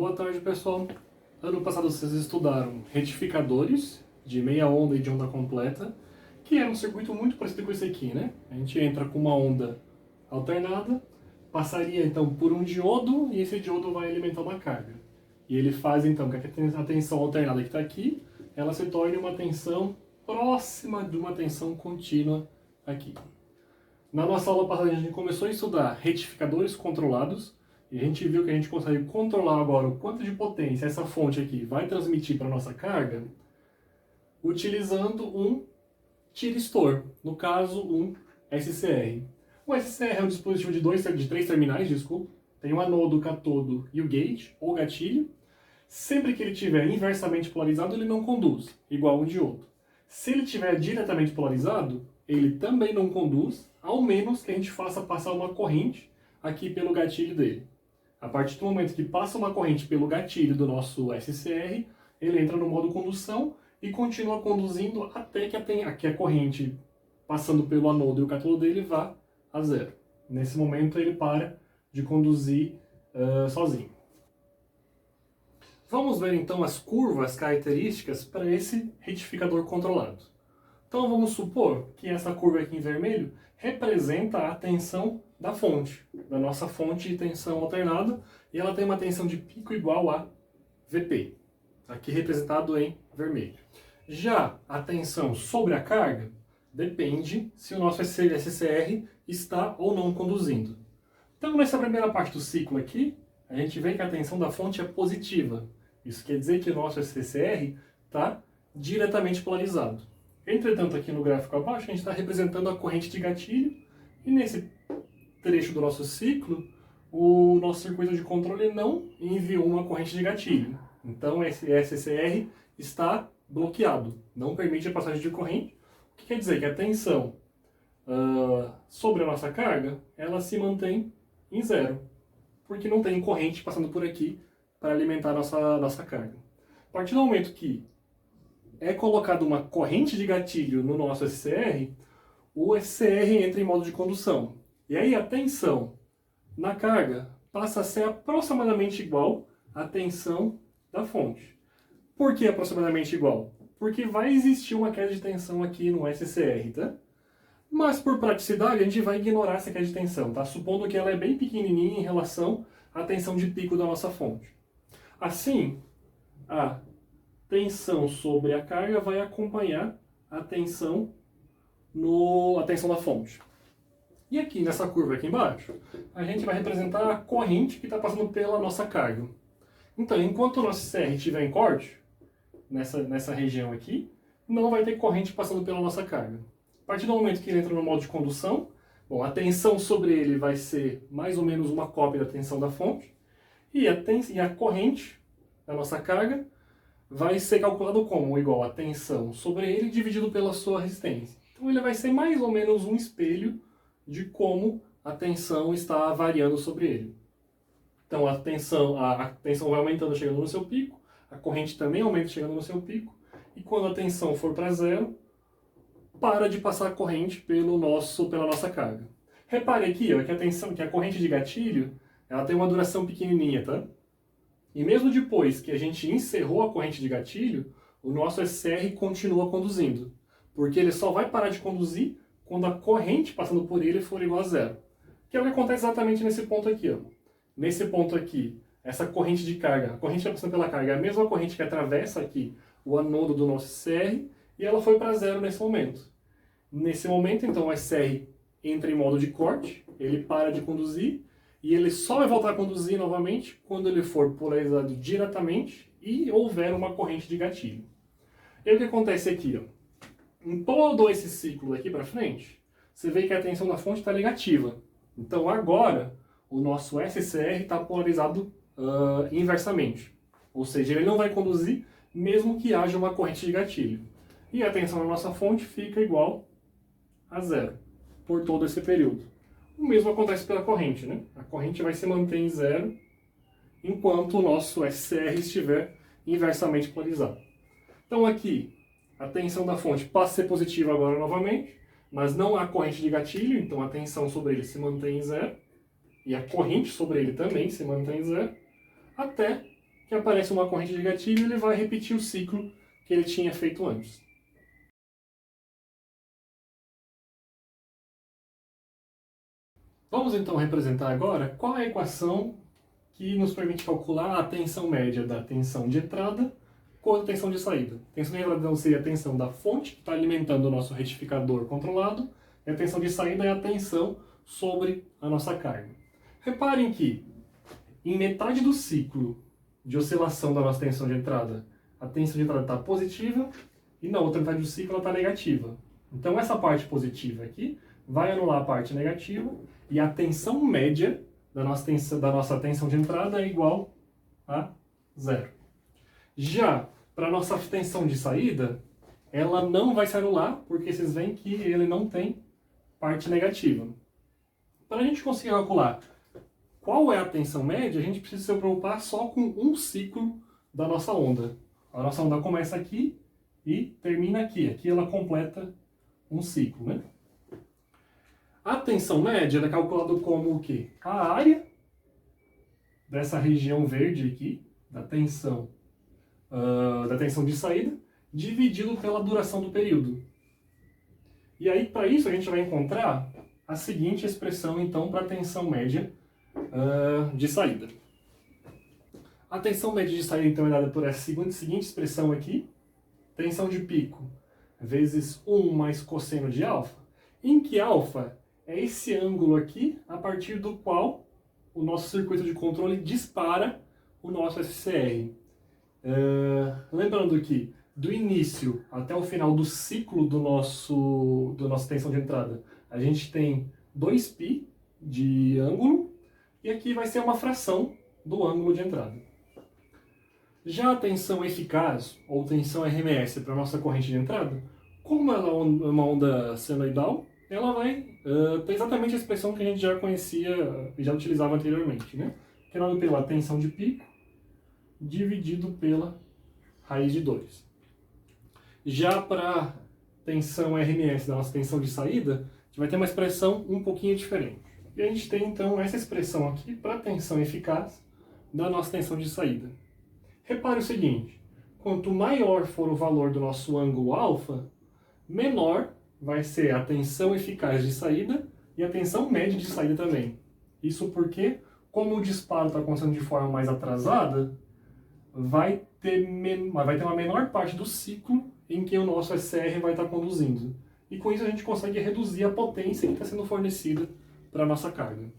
boa tarde, pessoal. Ano passado vocês estudaram retificadores de meia onda e de onda completa, que é um circuito muito parecido com esse aqui, né? A gente entra com uma onda alternada, passaria então por um diodo e esse diodo vai alimentar uma carga. E ele faz então que a tensão alternada que está aqui, ela se torne uma tensão próxima de uma tensão contínua aqui. Na nossa aula passada a gente começou a estudar retificadores controlados, e a gente viu que a gente consegue controlar agora o quanto de potência essa fonte aqui vai transmitir para a nossa carga, utilizando um tiristor, no caso um SCR. O SCR é um dispositivo de três terminais, desculpa. Tem o anodo, o catodo e o gate, ou gatilho. Sempre que ele estiver inversamente polarizado, ele não conduz, igual o diodo. Se ele estiver diretamente polarizado, ele também não conduz, ao menos que a gente faça passar uma corrente aqui pelo gatilho dele. A partir do momento que passa uma corrente pelo gatilho do nosso SCR, ele entra no modo condução e continua conduzindo até que a corrente passando pelo anodo e o cátodo dele vá a zero. Nesse momento ele para de conduzir sozinho. Vamos ver então as curvas características para esse retificador controlado. Então vamos supor que essa curva aqui em vermelho representa a tensão da fonte, da nossa fonte de tensão alternada, e ela tem uma tensão de pico igual a Vp, aqui representado em vermelho. Já a tensão sobre a carga depende se o nosso SCR está ou não conduzindo. Então nessa primeira parte do ciclo aqui, a gente vê que a tensão da fonte é positiva. Isso quer dizer que o nosso SCR está diretamente polarizado. Entretanto, aqui no gráfico abaixo, a gente está representando a corrente de gatilho, e nesse trecho do nosso ciclo, o nosso circuito de controle não enviou uma corrente de gatilho. Então, esse SCR está bloqueado, não permite a passagem de corrente, o que quer dizer que a tensão sobre a nossa carga, ela se mantém em zero, porque não tem corrente passando por aqui para alimentar a nossa carga. A partir do momento que é colocada uma corrente de gatilho no nosso SCR, o SCR entra em modo de condução. E aí a tensão na carga passa a ser aproximadamente igual à tensão da fonte. Por que aproximadamente igual? Porque vai existir uma queda de tensão aqui no SCR, tá? Mas por praticidade a gente vai ignorar essa queda de tensão, tá? Supondo que ela é bem pequenininha em relação à tensão de pico da nossa fonte. Assim, a tensão sobre a carga vai acompanhar a tensão da fonte. E aqui nessa curva aqui embaixo, a gente vai representar a corrente que está passando pela nossa carga. Então, enquanto o nosso CR estiver em corte, nessa região aqui, não vai ter corrente passando pela nossa carga. A partir do momento que ele entra no modo de condução, bom, a tensão sobre ele vai ser mais ou menos uma cópia da tensão da fonte, e a corrente da nossa carga vai ser calculado como igual a tensão sobre ele dividido pela sua resistência. Então ele vai ser mais ou menos um espelho de como a tensão está variando sobre ele. Então a tensão vai aumentando chegando no seu pico, a corrente também aumenta chegando no seu pico, e quando a tensão for para zero, para de passar a corrente pela nossa carga. Repare aqui ó, que a corrente de gatilho ela tem uma duração pequenininha, tá? E mesmo depois que a gente encerrou a corrente de gatilho, o nosso SCR continua conduzindo, porque ele só vai parar de conduzir quando a corrente passando por ele for igual a zero. Que é o que acontece exatamente nesse ponto aqui. Ó. Nesse ponto aqui, essa corrente de carga, a corrente que está passando pela carga é a mesma corrente que atravessa aqui o anodo do nosso SCR, e ela foi para zero nesse momento. Nesse momento, então, o SCR entra em modo de corte, ele para de conduzir, e ele só vai voltar a conduzir novamente quando ele for polarizado diretamente e houver uma corrente de gatilho. E o que acontece aqui? Ó? Em todo esse ciclo daqui para frente, você vê que a tensão da fonte está negativa. Então agora, o nosso SCR está polarizado inversamente. Ou seja, ele não vai conduzir mesmo que haja uma corrente de gatilho. E a tensão da nossa fonte fica igual a zero por todo esse período. O mesmo acontece pela corrente, né? A corrente vai se manter em zero enquanto o nosso SCR estiver inversamente polarizado. Então aqui, a tensão da fonte passa a ser positiva agora novamente, mas não há corrente de gatilho, então a tensão sobre ele se mantém em zero, e a corrente sobre ele também se mantém em zero, até que aparece uma corrente de gatilho e ele vai repetir o ciclo que ele tinha feito antes. Vamos então representar agora qual é a equação que nos permite calcular a tensão média da tensão de entrada com a tensão de saída. A tensão de entrada seria a tensão da fonte, que está alimentando o nosso retificador controlado, e a tensão de saída é a tensão sobre a nossa carga. Reparem que, em metade do ciclo de oscilação da nossa tensão de entrada, a tensão de entrada está positiva, e na outra metade do ciclo ela está negativa. Então essa parte positiva aqui vai anular a parte negativa, e a tensão média da nossa tensão de entrada é igual a zero. Já para a nossa tensão de saída, ela não vai se anular, porque vocês veem que ele não tem parte negativa. Para a gente conseguir calcular qual é a tensão média, a gente precisa se preocupar só com um ciclo da nossa onda. A nossa onda começa aqui e termina aqui. Aqui ela completa um ciclo, né? A tensão média é calculada como o quê? A área dessa região verde aqui, da tensão de saída, dividido pela duração do período. E aí, para isso, a gente vai encontrar a seguinte expressão, então, para a tensão média de saída. A tensão média de saída, então, é dada por essa seguinte expressão aqui, tensão de pico vezes 1 mais cosseno de alfa, em que alfa é esse ângulo aqui, a partir do qual o nosso circuito de controle dispara o nosso SCR. Lembrando que do início até o final do ciclo do nossa tensão de entrada, a gente tem 2π de ângulo, e aqui vai ser uma fração do ângulo de entrada. Já a tensão eficaz, ou tensão RMS, para a nossa corrente de entrada, como ela é uma onda senoidal, ela vai ter exatamente a expressão que a gente já conhecia e já utilizava anteriormente, né? Que é dado pela tensão de pico dividido pela raiz de 2. Já para a tensão RMS da nossa tensão de saída, a gente vai ter uma expressão um pouquinho diferente. E a gente tem então essa expressão aqui para a tensão eficaz da nossa tensão de saída. Repare o seguinte, quanto maior for o valor do nosso ângulo alfa, menor vai ser a tensão eficaz de saída e a tensão média de saída também. Isso porque, como o disparo está acontecendo de forma mais atrasada, vai ter uma menor parte do ciclo em que o nosso SCR vai estar conduzindo. E com isso a gente consegue reduzir a potência que está sendo fornecida para a nossa carga.